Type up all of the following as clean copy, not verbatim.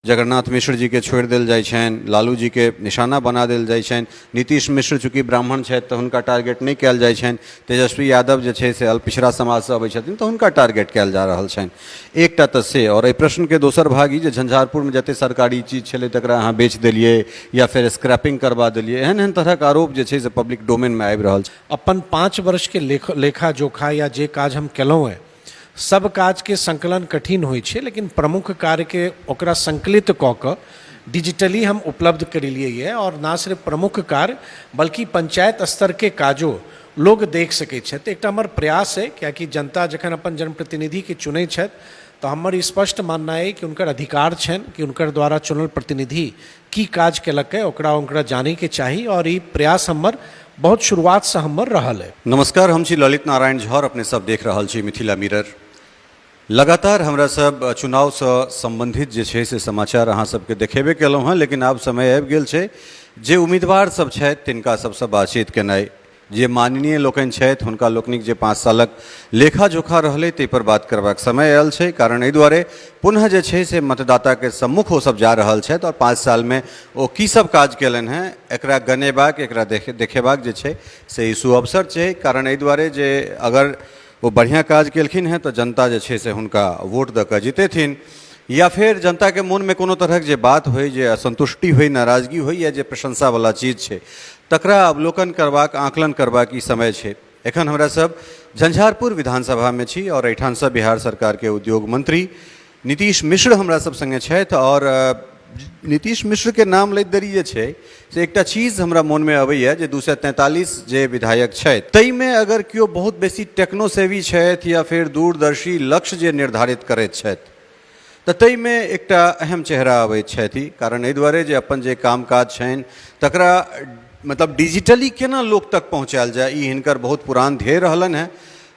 जगन्नाथ मिश्र जी के छोड़ दिल जाइ छनि, लालू जी के निशाना बना दिल जाइ छनि, नीतीश मिश्र चूँकि ब्राह्मण छथि तऽ हुनका टारगेट नहीं कयल जाइ छनि, तेजस्वी यादव जे छै से अल्पपिछड़ा समाज से अबै छथिन तऽ हुनका टारगेट कयल जा रहल छनि। एकटा तऽ से, और एहि प्रश्न के दोसर भाग ई जे झंझारपुर में जते सरकारी चीज छलै तकरा अहाँ बेच देलियै या फिर स्क्रैपिंग करवा देलियै, एहन एहन तरहक आरोप जे छै से पब्लिक डोमेन में आबि रहल छै। अपन 5 वर्ष के लेखा जोखा या जे काज हम केलहुँ है, सब काज के संकलन कठिन होइ छै, लेकिन प्रमुख कार्य के ओकरा संकलित कऽ कऽ डिजिटली हम उपलब्ध करेलिए है। और ना सिर्फ प्रमुख कार्य बल्कि पंचायत स्तर के काजो लोग देख सकै छथि। एकटा हमर प्रयास है, कियाकि जनता जखन अपन जनप्रतिनिधि के चुनै छथि तो हमर ई स्पष्ट मानना है कि उनकर अधिकार छनि कि उनकर द्वारा चुनल प्रतिनिधि की काज केलक है, ओकरा जाने के चाही। और ई प्रयास हमर बहुत शुरुआत से हमर रहल है। नमस्कार, हम छी ललित नारायण झा और अपने सब देख रहल छी मिथिला मिरर। लगातार हमरा सब चुनाव से संबंधित जे छै से समाचार अहाँ सबके देखेबे केलहुँ हैं, लेकिन आब समय आबि गेल छै जे उम्मीदवार सब छथि तिनका सबसँ बातचीत केनाइ, जे माननीय लोकनि छथि हुनका लोकनिक जे 5 सालक लेखा जोखा रहलै ताहि पर बात करबाक समय आयल छै। कारण एहि दुआरे पुनः जे छै से मतदाता के सम्मुख ओ सब जा रहल छथि और 5 साल में ओ की सब काज केलनि हैं एकरा गनेबाक, एकरा देखेबाक जे छै से ई सुअवसर छै। कारण एहि दुआरे जे अगर वो बढ़िया काज केलखिन हैं तो जनता जे छै से हुनका वोट दऽ कऽ जितेथिन, या फिर जनता के मन में कोनो तरहक जे बात होय, जे असंतुष्टि होय, नाराजगी होय, या जे प्रशंसा वाला चीज छै तकरा अवलोकन करबाक, आकलन करबाक ई समय छै। एखन हमरा सब झंझारपुर विधानसभा में छी और एहिठाम से बिहार सरकार के उद्योग मंत्री नीतीश मिश्र हमरा सब संगे छथि। और नीतीश मिश्र के नाम लैत देरी जे छै से एकटा चीज हमरा मन में अबैया जे 243 जे विधायक छथि ताहिमे अगर केओ बहुत बेसी टेक्नोसेवी छथि या फिर दूरदर्शी लक्ष्य जे निर्धारित करैत छथि तऽ ताहिमे एकटा अहम चेहरा अबैत छथि। कारण एहि दुआरे जे अपन जे कामकाज छनि तकरा मतलब डिजिटली केना लोक तक पहुँचायल जाए, ई हिनकर बहुत पुरान ध्येय रहलन है।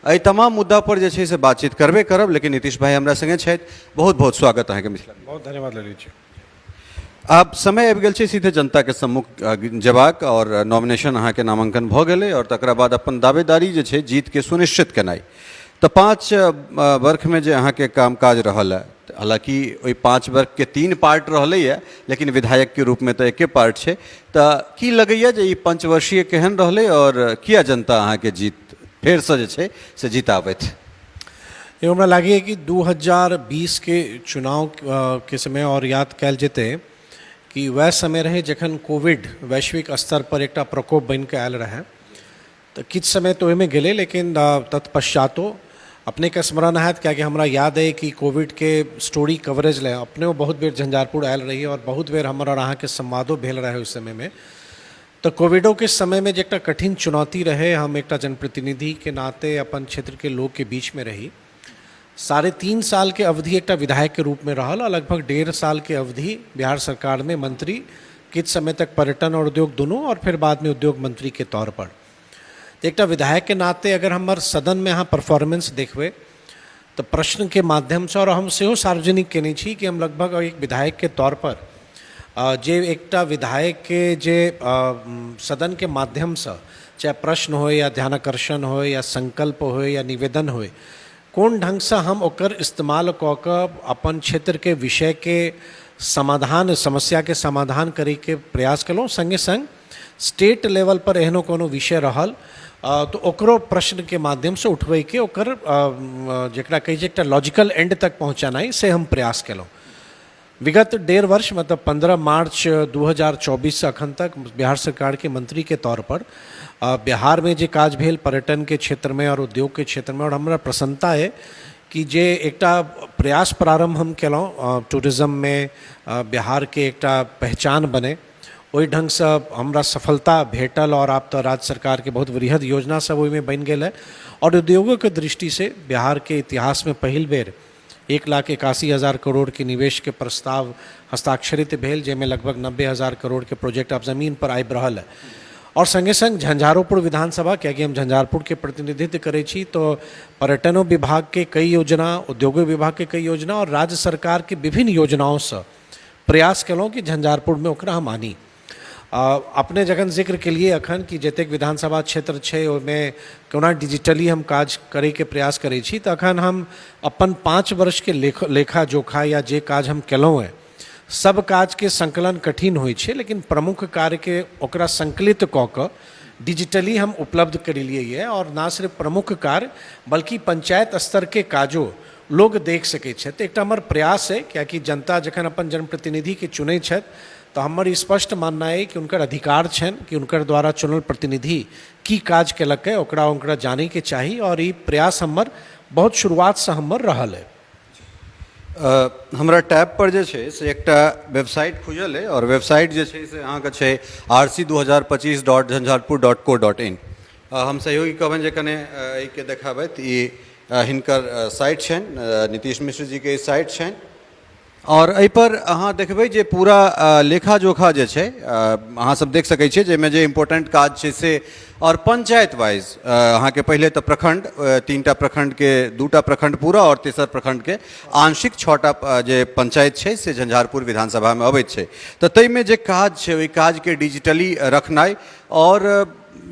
एहि तमाम मुद्दा पर जे छै से बातचीत करबे करब, लेकिन नीतीश भाई हमरा संगे छथि। बहुत बहुत स्वागत अहाँके मिथिला। बहुत धन्यवाद ललित जी। आब समय आबि गेल छै सीधे जनता के सम्मुख जेबाक, और नॉमिनेशन अहाँके नामांकन भऽ गेलै और तकरा बाद अपन दावेदारी जे छै जीत के सुनिश्चित केनाइ। तऽ 5 वर्ष में जे अहाँके कामकाज रहल है, हालांकि ओहि 5 वर्ष के 3 पार्ट रहलैए, लेकिन विधायक के रूप में तो एके पार्ट छै। तऽ की लगैया जे ई 5 वर्षीय केहन रहलै और किया जनता अहाँके जीत फेर से जे छै से जिताबैत? ये हमरा लागैए कि 2020 के चुनाव के समय और याद कयल जेतै कि वह समय रहे जखन कोविड वैश्विक स्तर पर एकटा प्रकोप बन के आयल रहे। तो किछु समय तो ओहिमे गेलै, लेकिन तत्पश्चातो अपने के स्मरण हैत, कियाकि हमरा याद है कि कोविड के स्टोरी कवरेज ले अपने बहुत बेर झंझारपुर आयल रही और बहुत बेर हमर और अहाँके संवादो भेल रहे उस समय में। तो कोविडो के समय में जे एकटा कठिन चुनौती रहे, हम एकटा जनप्रतिनिधि के नाते अपन क्षेत्र के लोग के बीच में रही। 3.5 साल के अवधि एकटा विधायक के रूप में रहल और लगभग 1.5 साल के अवधि बिहार सरकार में मंत्री, किछ समय तक पर्यटन और उद्योग दोनों, और फिर बाद में उद्योग मंत्री के तौर पर। एकटा विधायक के नाते अगर हमर सदन में अहाँ परफॉर्मेंस देखबै तो प्रश्न के माध्यम से, और हम सेहो सार्वजनिक केने छी कि हम लगभग एक विधायक के तौर पर जे एकटा विधायक के जे सदन के माध्यम से चाहे प्रश्न हो या ध्यानाकर्षण हो या संकल्प हो या निवेदन हो, कोन ढंग से हम ओकर इस्तेमाल कऽ कऽ अपन क्षेत्र के विषय के समाधान, समस्या के समाधान करे के प्रयास केलहुँ। संगे संग स्टेट लेवल पर एहनो कोनो विषय रहल तो ओकरो प्रश्न के माध्यम से उठबै के ओकर जकरा कहै छै एकटा लॉजिकल एंड तक पहुँचानाइ से हम प्रयास केलहुँ। विगत 1.5 वर्ष मतलब 15 मार्च 2024 से अखन तक बिहार सरकार के मंत्री के तौर पर बिहार में जे काज भेल पर्यटन के क्षेत्र में और उद्योग के क्षेत्र में, और हमरा प्रसन्नता है कि जे एकटा प्रयास प्रारंभ हम केलहुँ टूरिज्म में बिहार के एकटा पहचान बने, ओहि ढंग से हमरा सफलता भेटल। और आप तो राज्य सरकार के बहुत वृहद योजना सब ओहिमे बनि गेल है। और उद्योगों के दृष्टि से बिहार के इतिहास में पहिल बेर 1,81,000 करोड़ के निवेश के प्रस्ताव हस्ताक्षरित भेल, जैमें लगभग 90,000 करोड़ के प्रोजेक्ट अब जमीन पर आबि रहल है। और संगे संग झंझारपुर विधानसभा, क्योंकि हम झंझारपुर के प्रतिनिधित्व करै छी, तो पर्यटनों विभाग के कई योजना, उद्योगों विभाग के कई योजना और राज्य सरकार के विभिन्न योजनाओं से प्रयास केलहुँ कि झंझारपुर में ओकरा हम आनी। अपने जखन जिक्र के लिए अखन कि जतेक विधानसभा क्षेत्र छै ओहिमे कोना डिजिटली हम काज करे के प्रयास करै छी, तऽ अखन हम अपन 5 वर्ष के लेखा जोखा या जे काज हम केलहुँ है सब काज के संकलन कठिन होइ छै, लेकिन प्रमुख कार्य के ओकरा संकलित कऽ कऽ डिजिटली हम उपलब्ध करेलिए ये। और ना सिर्फ प्रमुख कार्य बल्कि पंचायत स्तर के काजो लोग देख सकै छथि। एकटा हमर प्रयास है, कियाकि जनता जखन अपन जनप्रतिनिधि के चुनै छथि तो हमर ई स्पष्ट मानना है कि उनकर अधिकार छनि कि उनकर द्वारा चुनल प्रतिनिधि की काज केलक है, ओकरा उनका जाने के चाही। और ई प्रयास हमर बहुत शुरुआत से हमर रहल है। हमरा टैब पर जे छै से एकटा वेबसाइट खुजल है और वेबसाइट जे छै से अहाँके छै rc2025.jhanjharpur.co.in। हम सहयोगी कहबनि जे कने एहिके देखाबथि। ई हिनकर साइट छनि, नीतीश मिश्र जी के साइट छनि। और एहि पर अहाँ देखबै जे पूरा लेखा जोखा जे छै अहाँ सब देख सकै छियै, जाहिमे जे इम्पोर्टेंट काज छै से। और पंचायत वाइज अहाँके पहले तो प्रखंड, 3टा प्रखंड के 2टा प्रखंड पूरा और तेसर प्रखंड के आंशिक 6टा जे पंचायत छै से झंझारपुर विधानसभा में अबैत छै। तो ताहिमे जे काज छै ओहि काज के डिजिटली रखनाइ। और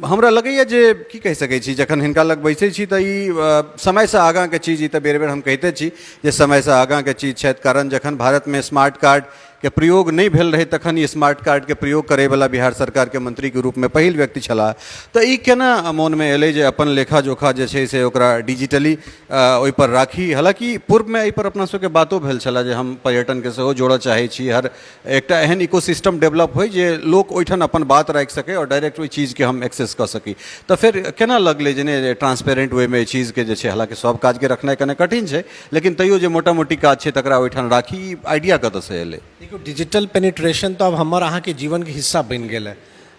हमरा लगैए जे की कहि सकै छी, जखन हिनका लग बैसै छी तऽ ई समयसँ आगाँके चीज, ई तऽ बेर बेर हम कहिते छी जे समयसँ आगाँके चीज छथि। कारण जखन भारतमे स्मार्ट कार्ड के प्रयोग नहीं भेल रहे तखन ई स्मार्ट कार्ड के प्रयोग करे वाला बिहार सरकार के मंत्री के रूप में पहिल व्यक्ति छलाह। तो ई केना मन में एलै जे अपन लेखा जोखा जे छै से ओकरा डिजिटली ओहि पर राखी। हालांकि पूर्व में एहि पर अपना सबके बातो भेल छला जे हम पर्यटन के सेहो जोड़ऽ चाहै छी, हर एकटा एहन इकोसिस्टम डेवलप होइ जे लोक ओहिठाम अपन बात राखि सके और डायरेक्ट ओहि चीज के हम एक्सेस कऽ सकी। तो फिर केना लगलै जे ट्रांसपेरेंट वे में एहि चीज के जे छै, हालांकि सब काज के रखनाइ कने कठिन छै, लेकिन तैयो जे मोटा मोटी काज छै तकरा ओहिठाम राखी, आइडिया कतऽ से एलै? डिजिटल पेनिट्रेशन तो अब हमार अहाँ के जीवन के हिस्सा बन गया है।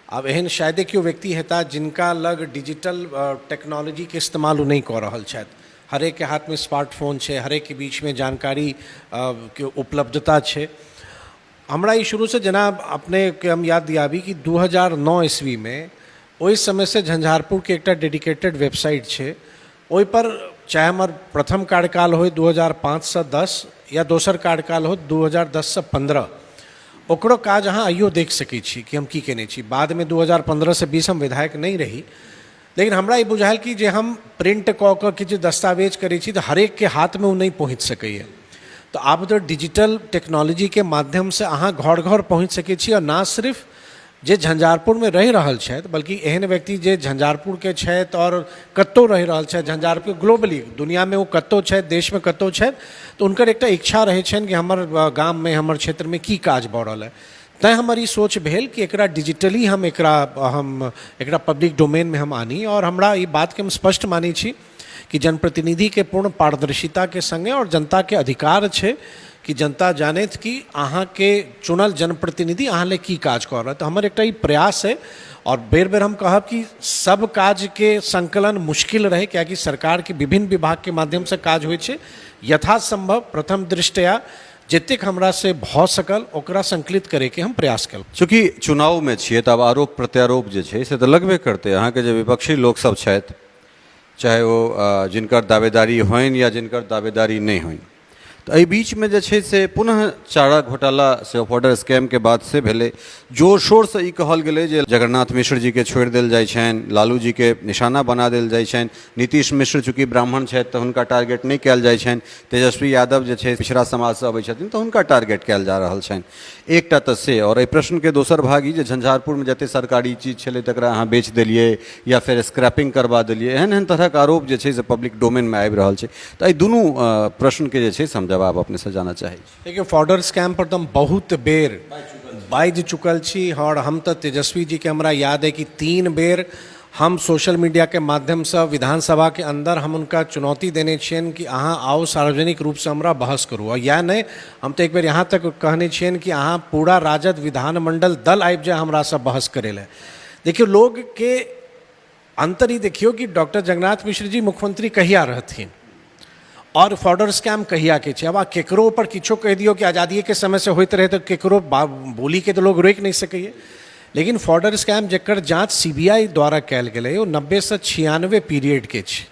अब एहन शायद क्यों व्यक्ति हेता जिनका लग डिजिटल टेक्नोलॉजी के इस्तेमाल नहीं कर रहा है। हरेक के हाथ में स्मार्टफोन है, हरेक के बीच में जानकारी के उपलब्धता है। हमरा ई शुरू से जनाब अपने के हम याद दियाबी कि 2009 ईस्वी में ओहि समय से झंझारपुर के एक डेडिकेटेड वेबसाइट है। ओहि पर चाहे हमार प्रथम कार्यकाल हो 2005 से 10 या दोसर कार्यकाल हो 2010 से 15, ओकरो काज अहाँ आइयो देख सकै छी कि हम की केने छी। बाद में 2015 से 20 हम विधायक नहीं रही, लेकिन हमरा ई बुझायल कि जे हम प्रिंट कऽ कऽ किछु दस्तावेज करै छी तऽ हरेक के हाथ में वो नहीं पहुँच सकैए। तो आब तो डिजिटल टेक्नोलॉजी के माध्यम से अहाँ घर घर पहुँच सकै छी। और ना सिर्फ जे झंझारपुर में रहि रहल छथि बल्कि एहन व्यक्ति जे झंझारपुर के छथि और कतौ रहि रहल छथि, झंझारपुर ग्लोबली दुनिया में वो कतौ छथि, देश में कतौ छथि, तो उनकर एकटा इच्छा रहै छनि कि हमर गाम में हमर क्षेत्र में की काज भऽ रहल है। तैं हमर ई सोच भेल कि एकरा डिजिटली हम एकरा पब्लिक डोमेन में हम आनी। और हमरा ई बात के हम स्पष्ट मानी छी कि जनप्रतिनिधि के पूर्ण पारदर्शिता के संगे और जनता के अधिकार है कि जनता जानत कि अहाँ के चुनल जनप्रतिनिधि अहाँ ले की काज कर रहा है। तो हमारे एक प्रयास है और बेर बेर हम कहब कि सब काज के संकलन मुश्किल रहे, क्या कि सरकार के विभिन्न विभाग के माध्यम से काज होइ छै। यथासंभव प्रथम दृष्टया जतेक हमरा से भऽ सकल ओकरा संकलित करे के हम प्रयास कल। चूँकि चुनाव में छियै तऽ आब आरोप प्रत्यारोप जे छै से तऽ लगबे करतै। अहाँके जे विपक्षी लोक सब छथि, चाहे वो जिनकर दावेदारी होइन या जिनकर दावेदारी नहीं होइन, तो एहि बीच में जे छै से पुनः चारा घोटाला से ऑर्डर स्कैम के बाद से भेले जोर शोर से ई कहल गेलै जे जगन्नाथ मिश्र जी के छोड़ि देल जाइ छनि, लालू जी के निशाना बना देल जाइ छनि, नीतीश मिश्र चूँकि ब्राह्मण छथि तऽ हुनका टारगेट नहीं कयल जाइ छनि, तेजस्वी यादव जे छै पिछड़ा समाज से अबै छथिन तऽ हुनका टारगेट कयल जा रहल छनि। एकटा तऽ से, और एहि प्रश्न के दोसर भाग ई जे झंझारपुर में जते सरकारी चीज छलै तकरा अहाँ बेच देलियै या फिर स्क्रैपिंग करवा देलियै, एहन एहन तरहक आरोप जे छै से पब्लिक डोमेन में आबि रहल छै। तऽ एहि दुनू प्रश्न के जे छै से हम जवाब अपने से जाना चाहे। देखिए, फॉर्डर स्कैम पर तो हम बहुत बेर बाइज चुकल छी। और हम तो तेजस्वी जी के हमरा याद है कि 3 बेर हम सोशल मीडिया के माध्यम से विधानसभा के अंदर हम उनका चुनौती देने छियन कि अहाँ आओ सार्वजनिक रूप से हमरा बहस करू। और या नहीं, हम तो एक बेर यहाँ तक कहने छियन कि अहाँ पूरा राजद विधानमंडल दल आबि जाए हमरा से बहस करे ले। देखियो, लोग के अंतर ही देखियो कि डॉक्टर जगन्नाथ मिश्र जी मुख्यमंत्री कहिया रहथिन और फॉर्डर स्कैम कहिया के छै। अब केकरो पर किछो कह दियो कि आज़ादी के समय से होते रहे तो केकरो बोली के तो लोग रोक नहीं सके। लेकिन फॉर्डर स्कैम जकर जांच सीबीआई द्वारा कयल गेलै ओ 90 से 96 पीरियड के छै।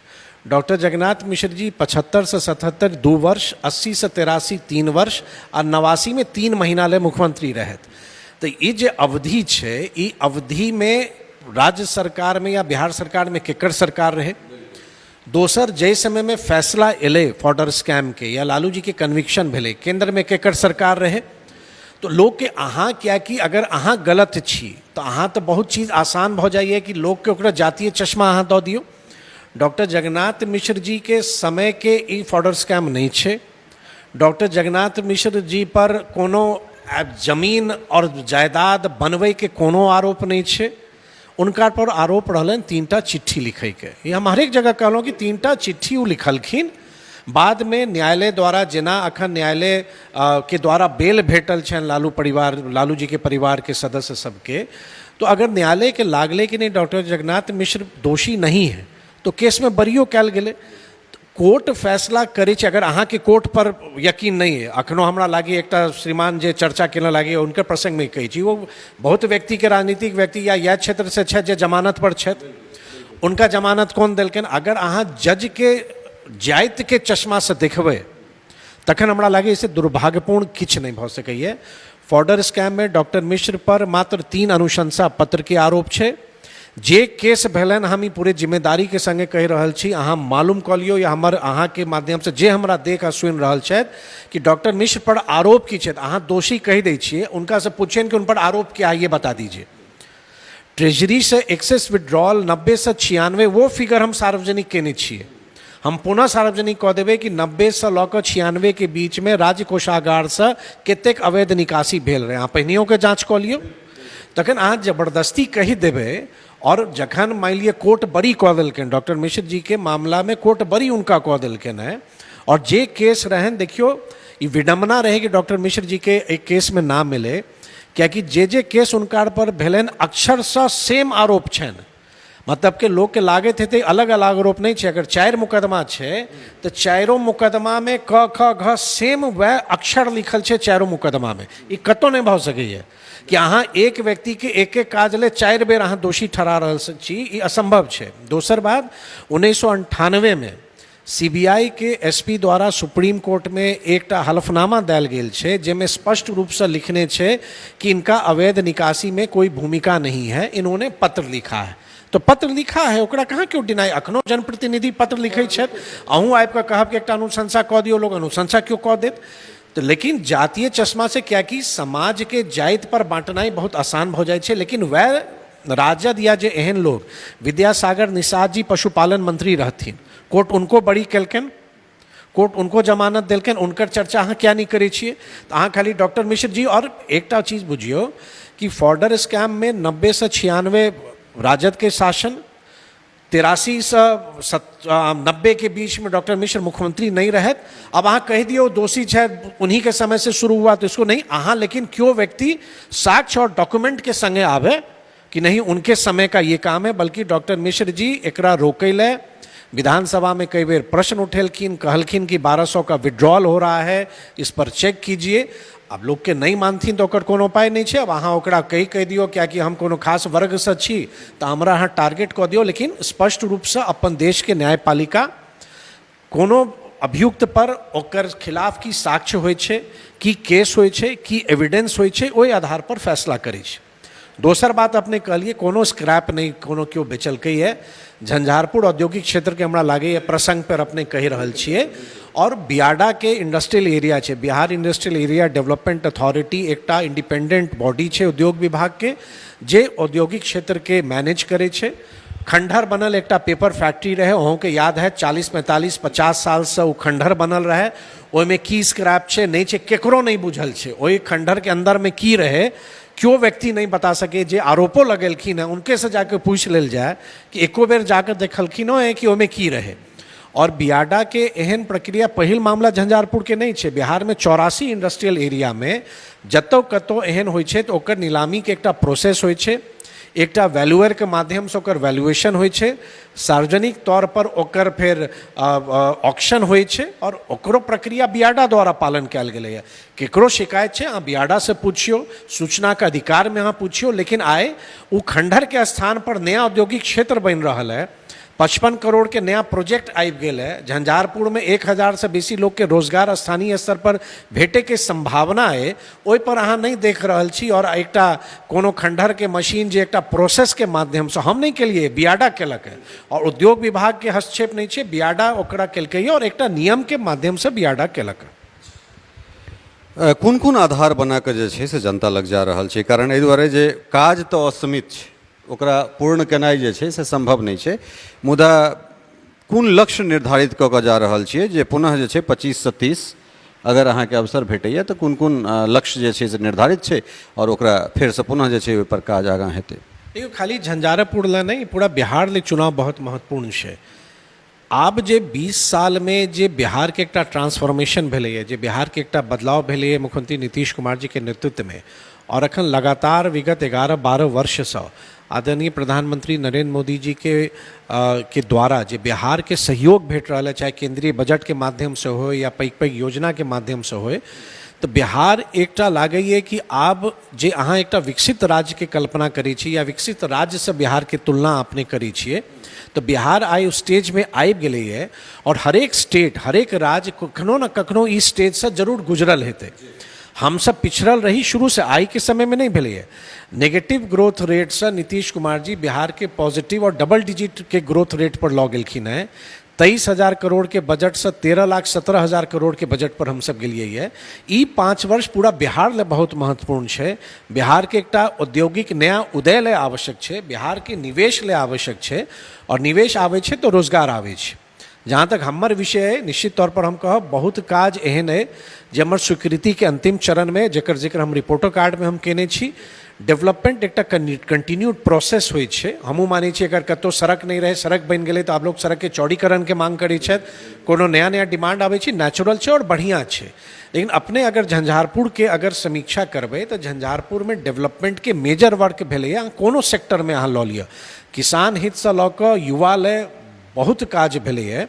डॉक्टर जगन्नाथ मिश्र जी 75 से 77 2 वर्ष, 80 से 83 3 वर्ष और 89 में 3 महीना ले मुख्यमंत्री रहत। तो ये जे अवधि है, ये अवधि में राज्य सरकार में या बिहार सरकार में केकर सरकार रहे। दोसर, जय समय में फैसला एले फॉर्डर स्कैम के या लालू जी के कन्विक्शन भेले, केंद्र में केकर सरकार रहे। तो लोग के अहाँ क्या कि अगर अहाँ गलत छी तो अहाँ तो बहुत चीज़ आसान भ जाइए कि लोग के ओकरा जातीय चश्मा अहाँ दऽ दियौ। डॉक्टर जगन्नाथ मिश्र जी के समय के ई फॉर्डर स्कैम नहीं छे। डॉक्टर जगन्नाथ मिश्र जी पर कोनो जमीन और जायदाद बनबै के कोनो आरोप नहीं छे। उनका पर आरोप रहलन 3टा चिट्ठी लिखे के। ये हम हरेक जगह कहलहुँ कि 3टा चिट्ठी वो लिखलखिन। बाद में न्यायालय द्वारा जेना अखन न्यायालय के द्वारा बेल भेटल छन लालू जी के परिवार के सदस्य सबके, तो अगर न्यायालय के लागले कि नहीं डॉक्टर जगन्नाथ मिश्र दोषी नहीं है तो केस में बरियो कयल गेलै। कोर्ट फैसला करे छे। अगर अहाँ के कोर्ट पर यकीन नहीं है, अखनो हमरा लागी एकटा श्रीमान जे चर्चा केने लागी उनके प्रसंग में कही छी, वो बहुत व्यक्ति के राजनीतिक व्यक्ति या क्षेत्र से छथि जे जमानत पर छथि, उनका जमानत कौन देलकन। अगर अहाँ जज के जाति के चश्मा से देखबै तखन हमरा लागे इसे दुर्भाग्यपूर्ण किछ नहीं भ सकैए। फॉर्डर स्कैम में डॉक्टर मिश्र पर मात्र 3 अनुशंसा पत्र के आरोप छे। जे केस भेलन हम ई पूरे जिम्मेदारी के संगे कहि रहल छी, अहाँ मालूम कऽ लियौ या हमर अहाँ के माध्यम से जे हमरा देख आ सुनि रहल छथि कि डॉक्टर मिश्र पर आरोप की छथि। अहाँ दोषी कहि दै छियै, उनका से पूछिए कि उन पर आरोप क्या है ये बता दीजिए। ट्रेजरी से एक्सेस विड्रॉल 90 से 96 वो फिगर हम सार्वजनिक केने छियै। हम पुनः सार्वजनिक कह देबै कि 90 से लऽ कऽ 96 के बीच में राज्य कोषागार से कतेक अवैध निकासी भेल रहे। अहाँ पहिनियो के जाँच कऽ लियौ, तखन अहाँ जबरदस्ती कहि देबै। और जखन मान लिया कोर्ट बरी कऽ देलखिन डॉक्टर मिश्र जी के मामला में, कोर्ट बरी उनका कऽ देलखिन है। और जे केस रहन, देखियो ये विडम्बना रहे कि डॉक्टर मिश्र जी के एक केस में ना मिले, क्योंकि जे केस उनका पर भेलन अक्षरशः सेम आरोप छन। मतलब के लोग के लागत हेतै अलग अलग आरोप नहीं छे। अगर 4 मुकदमा छे तो 4 मुकदमा में क ख घ सेम वह अक्षर लिखल छे 4 मुकदमा में। ये कतो नहीं भऽ सकैए कि अहाँ एक व्यक्ति के एक काज ले 4 बेर अहाँ दोषी ठहरा रहल छी, ये असंभव छे। दोसर बात, 1998 में सीबीआई के एसपी द्वारा सुप्रीम कोर्ट में एक हलफनामा दायल गेल छे, जेमें स्पष्ट रूप से लिखने छे कि इनका अवैध निकासी में कोई भूमिका नहीं है, इन्होंने पत्र लिखा है। तो पत्र लिखा है, ओकरा कहाँ क्यों डिनाई। अखनो जनप्रतिनिधि पत्र लिखे छथि, अहूँ आबि कऽ कहब कि एकटा अनुशंसा कऽ दियौ, लोग अनुशंसा क्यों कऽ देत। तो लेकिन जातीय चश्मा से क्या कि समाज के जाति पर बांटनाई बहुत आसान हो जाए छे। लेकिन वह राजद या जे एहन लोग, विद्यासागर निषाद जी पशुपालन मंत्री रहथिन, कोर्ट उनको बरी केलकन, कोर्ट उनको जमानत देलकन, उनकर चर्चा अहाँ क्या नहीं करे छिए। तो अहाँ खाली डॉक्टर मिश्र जी। और एकटा चीज बुझियो कि फॉर्डर स्कैम में 90 से 96 राजद के शासन, 83 से 90 के बीच में डॉक्टर मिश्र मुख्यमंत्री नहीं रहे। अब अहाँ कह दियो दोषी है उन्हीं के समय से शुरू हुआ, तो इसको नहीं अहाँ, लेकिन क्यों व्यक्ति साक्ष्य और डॉक्यूमेंट के संगे आवे कि नहीं उनके समय का ये काम है। बल्कि डॉक्टर मिश्र जी एकरा रोकैले विधानसभा में कई बार प्रश्न उठेलखिन, कहलखिन कि 1200 का विड्रॉल हो रहा है, इस पर चेक कीजिए। अब लोग के नहीं मानथिन तो ओकर कोनो उपाय नहीं छे। अब अहाँ ओकरा कह दियो क्या कि हम कोनो खास वर्ग से छी तो हमरा अहाँ टारगेट कऽ दियो। लेकिन स्पष्ट रूप से अपन देश के न्यायपालिका कोनो अभियुक्त पर ओकर खिलाफ की साक्ष्य होय छे, की केस होय छे, की एविडेंस होय छे, ओहि आधार पर फैसला करे छे। दोसर बात अपने कहलिए कोनो स्क्रैप नहीं कोनो क्यों बेचलकै है। झंझारपुर औद्योगिक क्षेत्र के हमरा लागे प्रसंग पर अपने कहि रहल छिए। और बियाडा के इंडस्ट्रियल एरिया छे, Bihar industrial area development authority एकटा इंडिपेंडेंट बॉडी छे उद्योग विभाग के, जे औद्योगिक क्षेत्र के मैनेज करे छे। खंडहर बनल एकटा पेपर फैक्ट्री रहे, अहों के याद है 40 45 50 साल से वो खंडहर बनल रहे। ओहिमे की स्क्रैप छे नहीं छे केकरो नहीं बुझल छे। ओहि खंडहर के अंदर में की रहे क्यों व्यक्ति नहीं बता सके। जे आरोपो लगेलखिन है उनके से जाकर पूछ लेल जाए कि एको बेर जाकर देखलखिन है कि ओहिमे की रहे। और बियाडा के एहन प्रक्रिया पहिल मामला झंझारपुर के नहीं छे। बिहार में 84 इंडस्ट्रियल एरिया में जतौ कतौ एहन होइ छे तो ओकर नीलामी के एकटा प्रोसेस होइ छे, एकटा वैल्यूअर के माध्यम से ओकर वैल्यूएशन होइ छे, सार्वजनिक तौर पर ओकर फिर ऑक्शन होइ छे। और ओकरो प्रक्रिया बियाडा द्वारा पालन कयल गेलै है। केकरो शिकायत छे अहाँ बियाडा से पूछियो, सूचना के अधिकार में अहाँ पूछियो। लेकिन आए वो खंडहर के स्थान पर नया औद्योगिक क्षेत्र बन रहा है, 55 करोड़ के नया प्रोजेक्ट आबि गेल है। झंझारपुर में 1000 से बेसी लोग के रोजगार स्थानीय स्तर पर भेटे के संभावना है, ओहि पर अहाँ नहीं देख रहल छी। और एकटा कोनो खंडहर के मशीन जे एकटा प्रोसेस के माध्यम से हम नहीं केलिए, बियाडा केलक है। और उद्योग विभाग के हस्तक्षेप नहीं छे, बियाडा ओकरा केलकै और एकटा नियम के माध्यम से बियाडा केलक है। कोन कोन आधार बना कऽ जे छै से जनता लग जा रहल छै, कारण एहि दुआरे जे काज तऽ असीमित छै, ओकरा पूर्ण केनाइ जे छै से संभव नहि छै, मुदा कोन लक्ष्य निर्धारित कऽ कऽ जा रहल छियै जे पुनः जे छै 25 से 30 अगर अहाँके अवसर भेटैए तऽ कोन कोन लक्ष्य जे छै से निर्धारित छै और ओकरा फेरसँ पुनः जे छै ओहिपर काज आगाँ हेतै? देखियो, खाली झंझारपुर ला नहीं, पूरा बिहार ले चुनाव बहुत महत्वपूर्ण है। आब जे 20 साल में जे बिहार के एकटा ट्रांसफॉर्मेशन भेलै है, जे बिहार के एकटा बदलाव भेलै है मुख्यमंत्री नीतीश कुमार जी के नेतृत्व में, और अखन लगातार विगत 11-12 वर्ष से आदरणीय प्रधानमंत्री नरेंद्र मोदी जी के द्वारा जे बिहार के सहयोग भेट रहा है, चाहे केंद्रीय बजट के माध्यम से हो या पैघ पैघ योजना के माध्यम से हो, तो बिहार एकटा लागैए कि आब जे अहाँ एकटा विकसित राज्य के कल्पना करै छी या विकसित राज्य से बिहार के तुलना अपने करै छियै, तो बिहार आइ उस स्टेज में आबि गेलै है और हरेक स्टेट, हरेक राज्य कखनो न कखनो इस स्टेज से जरूर गुजरल हेतै। हम सब पिछड़ल रही शुरू से, आई के समय में नहीं भेलै है। नेगेटिव ग्रोथ रेट से नीतीश कुमार जी बिहार के पॉजिटिव और डबल डिजिट के ग्रोथ रेट पर लऽ गेलखिन है। 23,000 करोड़ के बजट से 13,17,000 करोड़ के बजट पर हम सब गेलिए है। ई 5 वर्ष पूरा बिहार ले बहुत महत्वपूर्ण है। बिहार के एकटा औद्योगिक नया उदय ले आवश्यक है, बिहार के निवेश ले आवश्यक है, और निवेश आवे छे तो रोजगार आवे छे। जहाँ तक हमार विषय है, निश्चित तौर पर हम कहब बहुत काज एहन है जे हमर स्वीकृति के अंतिम चरण में, जेकर जिक्र हम रिपोर्टो कार्ड में हम केने छी। डेवलपमेंट एकटा कंटिन्यूड प्रोसेस होइ छै। हमहूँ मानै छी अगर कतौ सड़क नहीं रहे, सड़क बन गेलै तो आप लोग सड़क के चौड़ीकरण के मांग करै छथि, कोनो नया नया डिमांड आबै छै, नेचुरल छै और बढ़िया छै। लेकिन अपने अगर झंझारपुर के अगर समीक्षा करबै तो झंझारपुर में डेवलपमेंट के मेजर वर्क भेलैए। कोनो सेक्टर में अहाँ लऽ लिअ, किसान हित से लऽ कऽ युवा ले बहुत काज भेलैए,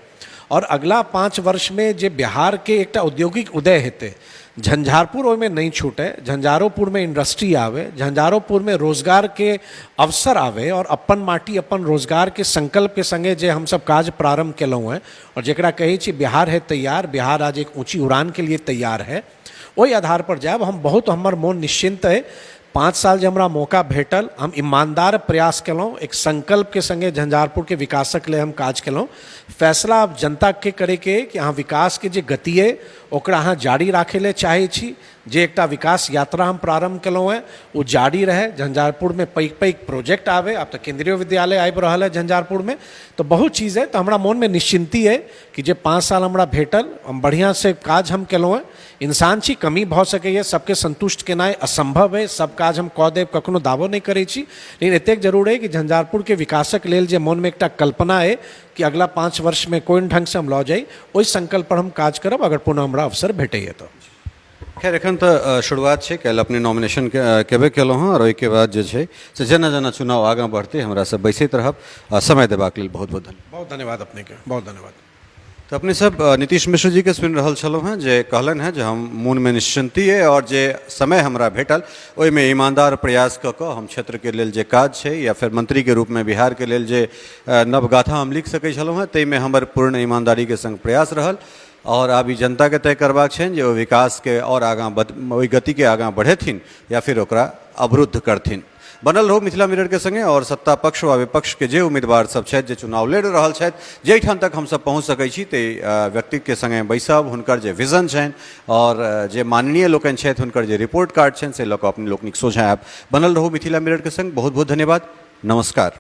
और अगला 5 वर्ष में जे बिहार के एकटा औद्योगिक उदय हेतै, झंझारपुर ओहिमे नहीं छूटे। झंझारोपुर में इंडस्ट्री आवे, झंझारोपुर में रोजगार के अवसर आवे, और अपन माटी अपन रोजगार के संकल्प के संगे जे हम सब काज प्रारंभ केलहुँ हैं, और जेकरा कहै छी बिहार है तैयार, बिहार आज एक ऊंची उड़ान के लिए तैयार है, ओहि आधार पर जाब हम बहुत, हमर मोन निश्चिंत है। 5 साल जे हमरा मौका भेटल, हम ईमानदार प्रयास केलहुँ, एक संकल्प के संगे झंझारपुर के विकासक ले हम काज केलहुँ। फैसला अब जनता के करे के कि अहाँ विकास के जे गति है ओकरा अहाँ जारी राखे ले चाहे छी। जे एकटा विकास यात्रा हम प्रारंभ केलहुँ हैं वो जारी रहे। झंझारपुर में पैघ पैघ प्रोजेक्ट आवे, अब तो केंद्रीय विद्यालय आबि रहल है झंझारपुर में, तो बहुत चीज़ है। तो हमारा मन में निश्चिंती है कि जे 5 साल हमरा भेटल, हम बढ़िया से काज हम केलहुँ हैं। इंसान छी, कमी भऽ सकैए, सबके संतुष्ट केनाइ असंभव है, सब काज हम कऽ देब, कखनो दावो नहीं करै छी। लेकिन एतेक जरूर है कि झंझारपुर के विकासक लेल जे मन में एकटा कल्पना है कि अगला 5 वर्ष में कोन ढंग से हम लऽ जाई, ओहि संकल्प पर हम काज करब, अगर पुनः हमरा अवसर भेटैए तो। खैर एखन तऽ शुरुआत छै, काल्हि अपने नॉमिनेशन केबे केलहुँ हँ, और ओहिके बाद जे छै से जेना जेना चुनाव आगाँ बढ़तै हमरा सब बैसैत रहब। समय देबाक लेल बहुत बहुत धन्यवाद। बहुत धन्यवाद अपने के, बहुत धन्यवाद। तो अपने सब नीतीश मिश्र जी के सुनि रहल छलहुँ हैं जे कहलन हैं जे हम मोन में निश्चिंती है, और जे समय हमरा भेटल ओहिमे ईमानदार प्रयास कऽ कऽ हम क्षेत्र के लेल जे काज छै, या फिर मंत्री के रूप में बिहार के लेल जे नवगाथा हम लिख सकै छलहुँ हैं, ताहिमे हमर पूर्ण ईमानदारी के संग प्रयास रहल। और आब ई जनता के तय करबाक छनि जे ओ विकास के और आगाँ ओहि गति के आगाँ बढ़ेथिन या फिर ओकरा अवरुद्ध करथिन। बनल रहू मिथिला मिरर के संगे, और सत्ता पक्ष व विपक्ष के जे उम्मीदवार सब छथि जे चुनाव लड़ि रहल छथि, जाहिठाम तक हमसब पहुँच सकै छी ते व्यक्ति के संगे बैसब, हुनकर जे विजन छनि और जे माननीय लोकनि छथि हुनकर जे रिपोर्ट कार्ड छनि से लऽ कऽ अपने लोकनिक सोझा आयब। बनल रहू मिथिला मिरर के संग। बहुत बहुत धन्यवाद। नमस्कार।